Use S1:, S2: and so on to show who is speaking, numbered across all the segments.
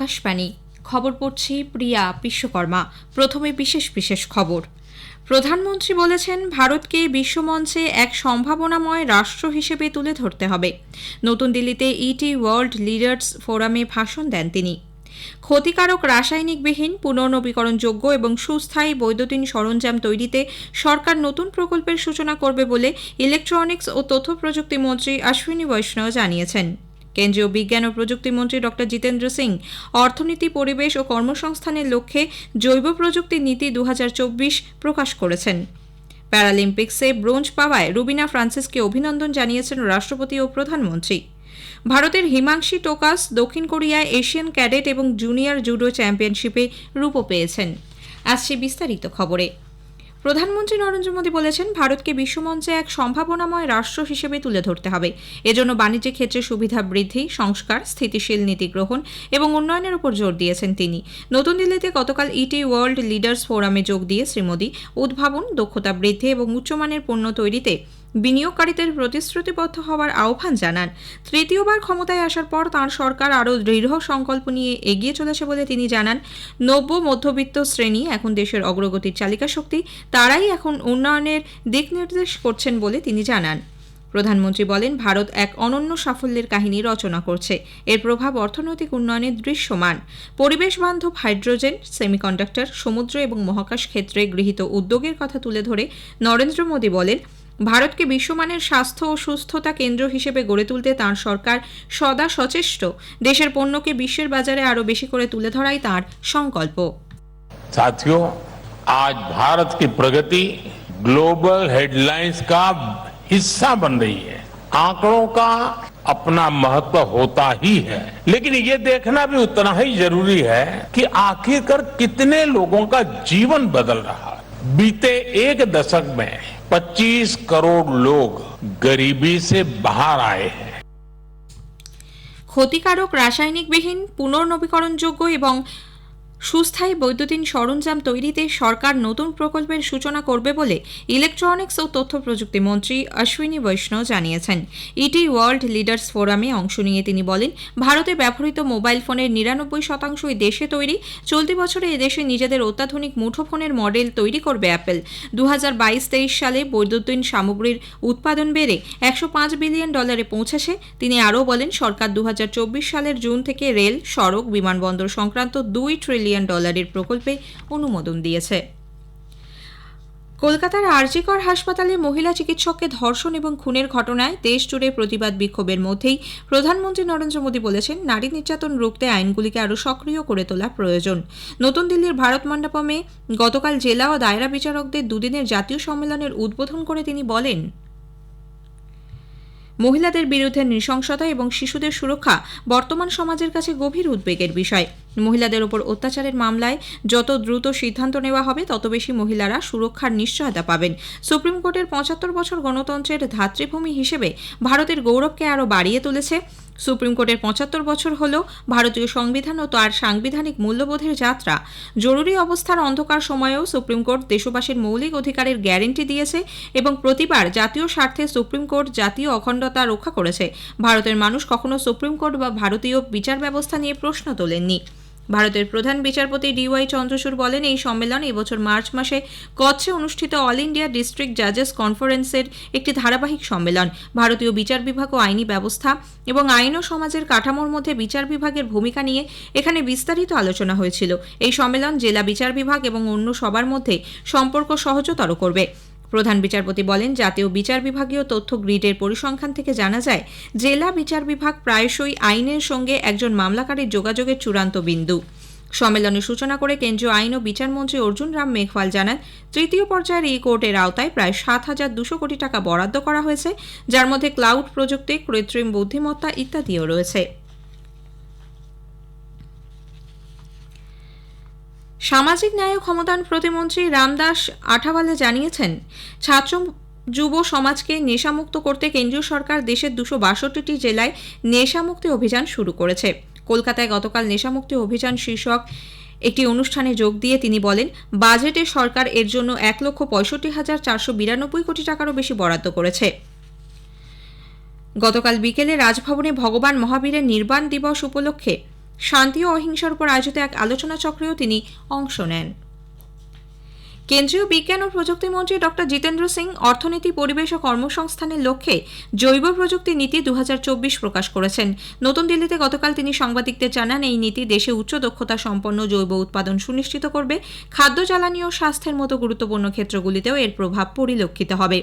S1: আকাশবাণী খবর পড়ছি প্রিয়া বিশ্বকর্মা। প্রথমে বিশেষ খবর। প্রধানমন্ত্রী বলেছেন, ভারতকে বিশ্বমঞ্চে এক সম্ভাবনাময় রাষ্ট্র হিসেবে তুলে ধরতে হবে। নতুন দিল্লিতে ইটি ওয়ার্ল্ড লিডার্স ফোরামে ভাষণ দেন তিনি। ক্ষতিকারক রাসায়নিকবিহীন, পুনর্নবীকরণযোগ্য এবং সুস্থায়ী বৈদ্যুতিন সরঞ্জাম তৈরিতে সরকার নতুন প্রকল্পের সূচনা করবে বলে ইলেকট্রনিক্স ও তথ্য প্রযুক্তি মন্ত্রী অশ্বিনী বৈষ্ণব জানিয়েছেন। কেন্দ্রীয় বিজ্ঞান ও প্রযুক্তি মন্ত্রী ড জিতেন্দ্র সিং অর্থনীতি, পরিবেশ ও কর্মসংস্থানের লক্ষ্যে জৈব প্রযুক্তি নীতি 2024 প্রকাশ করেছেন। প্যারালিম্পিক্সে ব্রোঞ্জ পাওয়ায় রুবিনা ফ্রান্সিসকে অভিনন্দন জানিয়েছেন রাষ্ট্রপতি ও প্রধানমন্ত্রী। ভারতের হিমাংশী টোকাস দক্ষিণ কোরিয়ায় এশিয়ান ক্যাডেট এবং জুনিয়র জুডো চ্যাম্পিয়নশিপে রূপো পেয়েছেন। আসছে বিস্তারিত খবরে। প্রধানমন্ত্রী নরেন্দ্র মোদী বলেছেন, ভারতকে বিশ্বমঞ্চে এক সম্ভাবনাময় রাষ্ট্র হিসেবে তুলে ধরতে হবে। এজন্য বাণিজ্যিক ক্ষেত্রে সুবিধা বৃদ্ধি, সংস্কার, স্থিতিশীল নীতি গ্রহণ এবং উন্নয়নের উপর জোর দিয়েছেন তিনি। নতুন দিল্লিতে গতকাল ইটি ওয়ার্ল্ড লিডার্স ফোরামে যোগ দিয়ে শ্রী মোদী উদ্ভাবন, দক্ষতা বৃদ্ধি এবং উচ্চমানের পণ্য তৈরিতে বিনিয়োগকারীদের প্রতিশ্রুতিবদ্ধ হওয়ার আহ্বান জানান। তৃতীয়বার ক্ষমতায় আসার পর তাঁর সরকার আরও দৃঢ় সংকল্প নিয়ে এগিয়ে চলেছে বলে তিনি জানান। নব্য মধ্যবিত্ত শ্রেণী এখন দেশের অগ্রগতির চালিকা শক্তি, তারাই এখন উন্নয়নের দিক নির্দেশ করছেন বলে তিনি জানান। প্রধানমন্ত্রী বলেন, ভারত এক অনন্য সাফল্যের কাহিনী রচনা করছে। এর প্রভাব অর্থনৈতিক উন্নয়নে দৃশ্যমান। পরিবেশ বান্ধব হাইড্রোজেন, সেমিকন্ডাক্টর, সমুদ্র এবং মহাকাশ ক্ষেত্রে গৃহীত উদ্যোগের কথা তুলে ধরে নরেন্দ্র মোদী বলেন, ভারতকে বিশ্বমানের স্বাস্থ্য ও সুস্থতা কেন্দ্র হিসেবে গড়ে তুলতে তাঁর সরকার সদা সচেষ্ট। দেশের পণ্যকে বিশ্বের বাজারে আরও বেশি করে তুলে ধরাই তাঁর সংকল্প।
S2: साथियों, आज भारत की प्रगति ग्लोबल हेडलाइंस का हिस्सा बन रही है। आंकड़ों का अपना महत्व होता ही है, लेकिन ये देखना भी उतना ही जरूरी है कि आखिरकार कितने लोगों का जीवन बदल रहा है। बीते एक दशक में 25 करोड़ लोग गरीबी से बाहर आए हैं।
S1: ক্ষতিকারক রাসায়নিকবিহীন, পুনর্নবীকরণযোগ্য এবং সুস্থায়ী বৈদ্যুতিন সরঞ্জাম তৈরিতে সরকার নতুন প্রকল্পের সূচনা করবে বলে ইলেকট্রনিক্স ও তথ্য প্রযুক্তি মন্ত্রী অশ্বিনী বৈষ্ণব জানিয়েছেন। ইটি ওয়ার্ল্ড লিডার্স ফোরামে অংশ নিয়ে তিনি বলেন, ভারতে ব্যবহৃত মোবাইল ফোনের 99% দেশে তৈরি। চলতি বছরে এদেশে নিজেদের অত্যাধুনিক মুঠোফোনের মডেল তৈরি করবে অ্যাপল। 2022-23 সালে বৈদ্যুতিন সামগ্রীর উৎপাদন বেড়ে $105 বিলিয়ন পৌঁছেছে। তিনি আরও বলেন, সরকার 2024 সালের জুন থেকে রেল, সড়ক, বিমানবন্দর সংক্রান্ত $2 ট্রিলিয়ন প্রকল্পে অনুমোদন দিয়েছে। কলকাতার আরজিকর হাসপাতালে মহিলা চিকিৎসককে ধর্ষণ এবং খুনের ঘটনায় দেশজুড়ে প্রতিবাদ বিক্ষোভের মধ্যেই প্রধানমন্ত্রী নরেন্দ্র মোদী বলেছেন, নারী নির্যাতন রুখতে আইনগুলিকে আরও সক্রিয় করে তোলা প্রয়োজন। নতুন দিল্লির ভারত মণ্ডপমে গতকাল জেলা ও দায়রা বিচারকদের দুদিনের জাতীয় সম্মেলনের উদ্বোধন করে তিনি বলেন, মহিলাদের বিরুদ্ধে নৃশংসতা এবং শিশুদের সুরক্ষা বর্তমান সমাজের কাছে গভীর উদ্বেগের বিষয়। মহিলাদের ওপর অত্যাচারের মামলায় যত দ্রুত সিদ্ধান্ত নেওয়া হবে, তত বেশি মহিলারা সুরক্ষার নিশ্চয়তা পাবেন। সুপ্রিম কোর্টের 75 বছর গণতন্ত্রের ধাত্রীভূমি হিসেবে ভারতের গৌরবকে আরও বাড়িয়ে তুলেছে। সুপ্রিম কোর্টের 75 বছর হল ভারতীয় সংবিধান ও তার সাংবিধানিক মূল্যবোধের যাত্রা। জরুরি অবস্থার অন্ধকার সময়েও সুপ্রিম কোর্ট দেশবাসীর মৌলিক অধিকারের গ্যারেন্টি দিয়েছে এবং প্রতিবার জাতীয় স্বার্থে সুপ্রিম কোর্ট জাতীয় অখণ্ডতা রক্ষা করেছে। ভারতের মানুষ কখনো সুপ্রিম কোর্ট বা ভারতীয় বিচার ব্যবস্থা নিয়ে প্রশ্ন তোলেননি। ভারতের প্রধান বিচারপতি ডিওয়াই চন্দ্রচূড় বলেন, এই সম্মেলন এবছর মার্চ মাসে কচ্ছে অনুষ্ঠিত অল ইন্ডিয়া ডিস্ট্রিক্ট জাজেস কনফারেন্সের একটি ধারাবাহিক সম্মেলন। ভারতীয় বিচার বিভাগ ও আইনি ব্যবস্থা এবং আইন ও সমাজের কাঠামোর মধ্যে বিচার বিভাগের ভূমিকা নিয়ে এখানে বিস্তারিত আলোচনা হয়েছিল। এই সম্মেলন জেলা বিচার বিভাগ এবং অন্য সবার মধ্যে সম্পর্ক সহজতর করবে। প্রধান বিচারপতি বলেন, জাতীয় বিচার বিভাগীয় তথ্য গ্রিডের পরিসংখ্যান থেকে জানা যায়, জেলা বিচার বিভাগ প্রায়শই আইনের সঙ্গে একজন মামলাকারীর যোগাযোগের চূড়ান্ত বিন্দু। সম্মেলনের সূচনা করে কেন্দ্রীয় আইন ও বিচারমন্ত্রী অর্জুন রাম মেঘওয়াল জানান, তৃতীয় পর্যায়ের এই কোর্টের আওতায় প্রায় 7,200 কোটি টাকা বরাদ্দ করা হয়েছে, যার মধ্যে ক্লাউড প্রযুক্তি, কৃত্রিম বুদ্ধিমত্তা ইত্যাদিও রয়েছে। সামাজিক ন্যায় ও ক্ষমতায়ন প্রতিমন্ত্রী রামদাস আঠাওয়ালে জানিয়েছেন, ছাত্র যুব সমাজকে নেশামুক্ত করতে কেন্দ্রীয় সরকার দেশের 262টি জেলায় নেশামুক্তি অভিযান শুরু করেছে। কলকাতায় গতকাল নেশামুক্তি অভিযান শীর্ষক একটি অনুষ্ঠানে যোগ দিয়ে তিনি বলেন, বাজেটে সরকার এর জন্য 1,65,492 কোটি টাকারও বেশি বরাদ্দ করেছে। গতকাল বিকেলে রাজভবনে ভগবান মহাবীরের নির্বাণ দিবস উপলক্ষে শান্তি ও অহিংসার উপর আয়োজিত এক আলোচনা চক্রেও তিনি অংশ নেন। কেন্দ্রীয় বিজ্ঞান ও প্রযুক্তি মন্ত্রী ডক্টর জিতেন্দ্র সিং অর্থনীতি, পরিবেশ ও কর্মসংস্থানের লক্ষ্যে জৈব প্রযুক্তি নীতি 2024 প্রকাশ করেছেন। নতুন দিল্লিতে গতকাল তিনি সাংবাদিকদের জানান, এই নীতি দেশে উচ্চ দক্ষতা সম্পন্ন জৈব উৎপাদন সুনিশ্চিত করবে। খাদ্য, জ্বালানি ও স্বাস্থ্যের মতো গুরুত্বপূর্ণ ক্ষেত্রগুলিতেও এর প্রভাব পরিলক্ষিত হবে।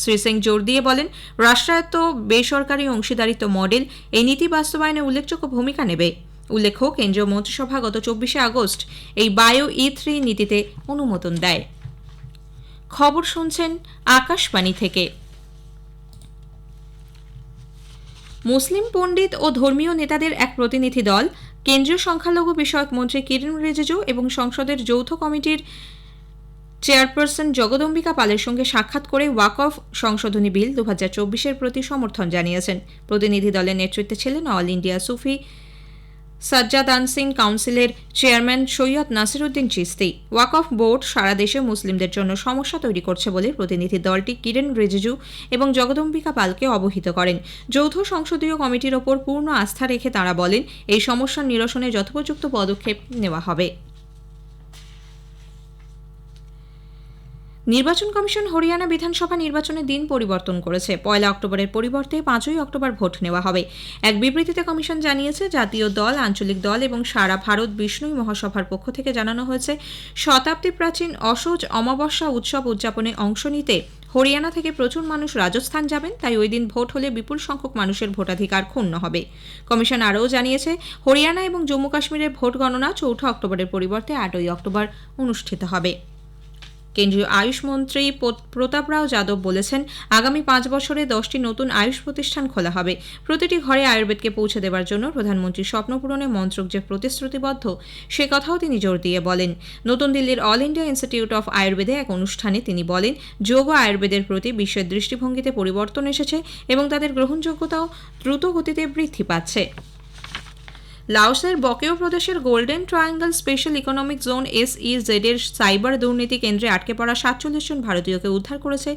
S1: শ্রী সিং জোর দিয়ে বলেন, রাষ্ট্রায়ত্ত বেসরকারি অংশীদারিত্ব মডেল এই নীতি বাস্তবায়নে উল্লেখযোগ্য ভূমিকা নেবে। উল্লেখ্য, কেন্দ্রীয় মন্ত্রিসভা গত 24শে আগস্ট এই বায়ো E3 নীতিতে অনুমোদন দেয়। খবর শুনছেন আকাশবাণী থেকে। মুসলিম পণ্ডিত ও ধর্মীয় নেতাদের এক প্রতিনিধি দল কেন্দ্রীয় সংখ্যালঘু বিষয়ক মন্ত্রী কিরেন রিজিজু এবং সংসদের যৌথ কমিটির চেয়ারপারসন জগদম্বিকা পালের সঙ্গে সাক্ষাৎ করে ওয়াকফ সংশোধনী বিল 2024-এর প্রতি সমর্থন জানিয়েছেন। প্রতিনিধি দলের নেতৃত্বে ছিলেন অল ইন্ডিয়া সুফি সাজ্জাদানসিন কাউন্সিলের চেয়ারম্যান সৈয়দ নাসিরউদ্দিন চিশতি। ওয়াকফ বোর্ড সারা দেশে মুসলিমদের জন্য সমস্যা তৈরি করছে বলে প্রতিনিধি দলটি কিরেন রিজিজু এবং জগদম্বিকা পালকে অবহিত করেন। যৌথ সংসদীয় কমিটির ওপর পূর্ণ আস্থা রেখে তাঁরা বলেন, এই সমস্যার নিরসনে যথোপযুক্ত পদক্ষেপ নেওয়া হবে। নির্বাচন কমিশন হরিয়ানা বিধানসভা নির্বাচনের দিন পরিবর্তন করেছে। 1 অক্টোবরের পরিবর্তে 5 অক্টোবর ভোট নেওয়া হবে। এক বিবৃতিতে কমিশন জানিয়েছে, জাতীয় দল, আঞ্চলিক দল এবং সারা ভারত বিষ্ণুই মহাসভার পক্ষ থেকে জানানো হয়েছে, শতাব্দী প্রাচীন অসৌজ অমাবস্যা উৎসব উদযাপনে অংশ নিতে হরিয়ানা থেকে প্রচুর মানুষ রাজস্থান যাবেন, তাই ওই দিন ভোট হলে বিপুল সংখ্যক মানুষের ভোটাধিকার ক্ষুণ্ণ হবে। কমিশন আরও জানিয়েছে, হরিয়ানা এবং জম্মু কাশ্মীরের ভোট গণনা 4 অক্টোবরের পরিবর্তে 8 অক্টোবর অনুষ্ঠিত হবে। কেন্দ্রীয় আয়ুষ মন্ত্রী প্রতাপ রাও যাদব বলেছেন, আগামী 5 বছরে 10টি নতুন আয়ুষ প্রতিষ্ঠান খোলা হবে। প্রতিটি ঘরে আয়ুর্বেদকে পৌঁছে দেওয়ার জন্য প্রধানমন্ত্রীর স্বপ্ন পূরণে মন্ত্রক যে প্রতিশ্রুতিবদ্ধ, সে কথাও তিনি জোর দিয়ে বলেন। নতুন দিল্লির অল ইন্ডিয়া ইনস্টিটিউট অফ আয়ুর্বেদে এক অনুষ্ঠানে তিনি বলেন, যোগ ও আয়ুর্বেদের প্রতি বিশ্বের দৃষ্টিভঙ্গিতে পরিবর্তন এসেছে এবং তাদের গ্রহণযোগ্যতাও দ্রুত গতিতে বৃদ্ধি পাচ্ছে। লাওসের বকেও প্রদেশের golden triangle special economic zone SEZ এর সাইবার দুর্নীতি কেন্দ্রে আটকে পড়া 47 জন ভারতীয়কে উদ্ধার করেছে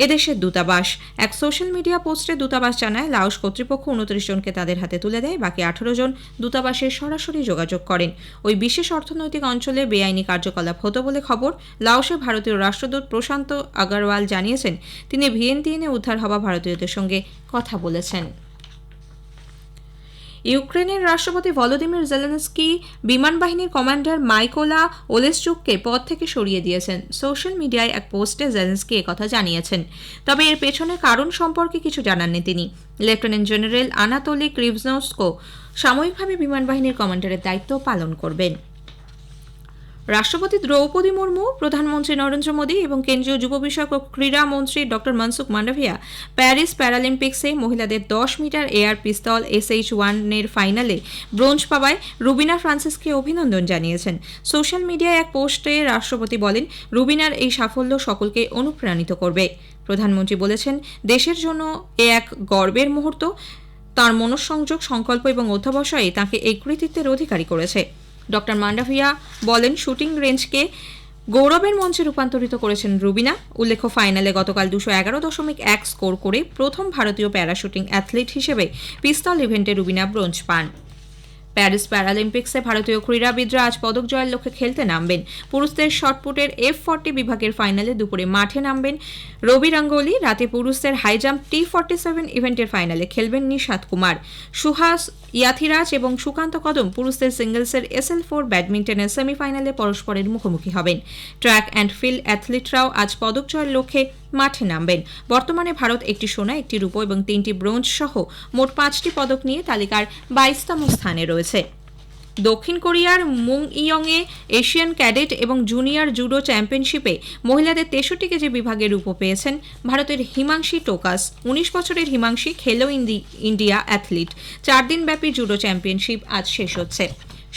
S1: এদেশের দূতাবাস। এক সোশ্যাল মিডিয়া পোস্টে দূতাবাস জানায়, লাওস কর্তৃপক্ষ 29 জনকে তাদের হাতে তুলে দেয়, বাকি 18 জন দূতাবাসের সরাসরি যোগাযোগ করেন। ওই বিশেষ অর্থনৈতিক অঞ্চলে বেআইনি কার্যকলাপ হতো বলে খবর। লাওসে ভারতীয় রাষ্ট্রদূত প্রশান্ত আগরওয়াল জানিয়েছেন, তিনি ভিয়েন্তিনে উদ্ধার হওয়া ভারতীয়দের সঙ্গে কথা বলেছেন। ইউক্রেনের রাষ্ট্রপতি ভলোদিমির জেলেনস্কি বিমান বাহিনীর কমান্ডার মাইকোলা ওলেসচুককে পদ থেকে সরিয়ে দিয়েছেন। সোশ্যাল মিডিয়ায় এক পোস্টে জেলেনস্কি একথা জানিয়েছেন, তবে এর পেছনে কারণ সম্পর্কে কিছু জানাননি তিনি। লেফটেন্যান্ট জেনারেল আনাতোলি ক্রিভনোস্কো সাময়িকভাবে বিমান বাহিনীর কমান্ডারের দায়িত্ব পালন করবেন। রাষ্ট্রপতি দ্রৌপদী মুর্মু, প্রধানমন্ত্রী নরেন্দ্র মোদী এবং কেন্দ্রীয় যুব বিষয়ক ও ক্রীড়া মন্ত্রী ডক্টর মনসুখ মান্ডভিয়া প্যারিস প্যারালিম্পিক্সে মহিলাদের 10 মিটার এয়ার পিস্তল SH1 এর ফাইনালে ব্রোঞ্জ পাওয়ায় রুবিনা ফ্রান্সিসকে অভিনন্দন জানিয়েছেন। সোশ্যাল মিডিয়ায় এক পোস্টে রাষ্ট্রপতি বলেন, রুবিনার এই সাফল্য সকলকে অনুপ্রাণিত করবে। প্রধানমন্ত্রী বলেছেন, দেশের জন্য এ এক গর্বের মুহূর্ত। তাঁর মনঃসংযোগ, সংকল্প এবং অধ্যবসায়ে তাঁকে এই কৃতিত্বের অধিকারী করেছে। ডক্টর মান্ডাভিয়া বলেন, শুটিং রেঞ্জকে গৌরবের মঞ্চে রূপান্তরিত করেছেন রুবিনা। উল্লেখ্য, ফাইনালে গতকাল 211.1 স্কোর করে প্রথম ভারতীয় প্যারাশুটিং অ্যাথলিট হিসেবে পিস্তল ইভেন্টে রুবিনা ব্রোঞ্জ পান। প্যারিস প্যারালিম্পিক্সে ভারতীয় ক্রীড়াবিদরা আজ পদক জয়ের লক্ষ্যে খেলতে নামবেন। পুরুষদের শটপুটের F40 বিভাগের ফাইনালে দুপুরে মাঠে নামবেন রবি রাঙ্গোলি। রাতে পুরুষদের হাই জাম্প T47 ইভেন্টের ফাইনালে খেলবেন নিশাত কুমার। সুহাস ইয়াথিরাজ এবং সুকান্ত কদম পুরুষদের সিঙ্গলসের SL4 ব্যাডমিন্টনের সেমিফাইনালে পরস্পরের মুখোমুখি হবেন। ট্র্যাক অ্যান্ড ফিল্ড অ্যাথলিটরাও আজ পদক জয়ের লক্ষ্যে মাঠে নামবেন। বর্তমানে ভারত 1টি সোনা, 1টি রূপো এবং 3টি ব্রোঞ্জ সহ মোট 5টি পদক নিয়ে তালিকার 22তম স্থানে রয়েছে। দক্ষিণ কোরিয়ার মুংইয়ংয়ে এশিয়ান ক্যাডেট এবং জুনিয়র জুডো চ্যাম্পিয়নশিপে মহিলাদের 63 কেজি বিভাগে রূপো পেয়েছেন ভারতের হিমাংশী টোকাস। 19 বছরের হিমাংশী খেলো ইন্ডিয়া অ্যাথলিট। 4 দিনব্যাপী জুডো চ্যাম্পিয়নশিপ আজ শেষ হচ্ছে।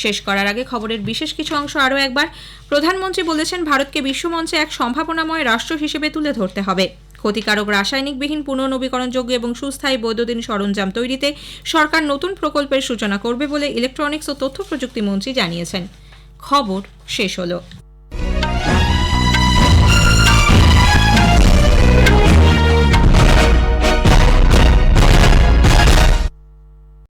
S1: শেষ করার আগে খবরের বিশেষ কিছু অংশ আরও একবার। প্রধানমন্ত্রী বলেছেন, ভারতকে বিশ্বমঞ্চে এক সম্ভাবনাময় রাষ্ট্র হিসেবে তুলে ধরতে হবে। ক্ষতিকারক রাসায়নিকবিহীন পুনর্নবীকরণযোগ্য এবং সুস্থায়ী বৈদ্যুতিন সরঞ্জাম তৈরিতে সরকার নতুন প্রকল্পের সূচনা করবে বলে ইলেকট্রনিক্স ও তথ্য প্রযুক্তি মন্ত্রী জানিয়েছেন। খবর শেষ হলো।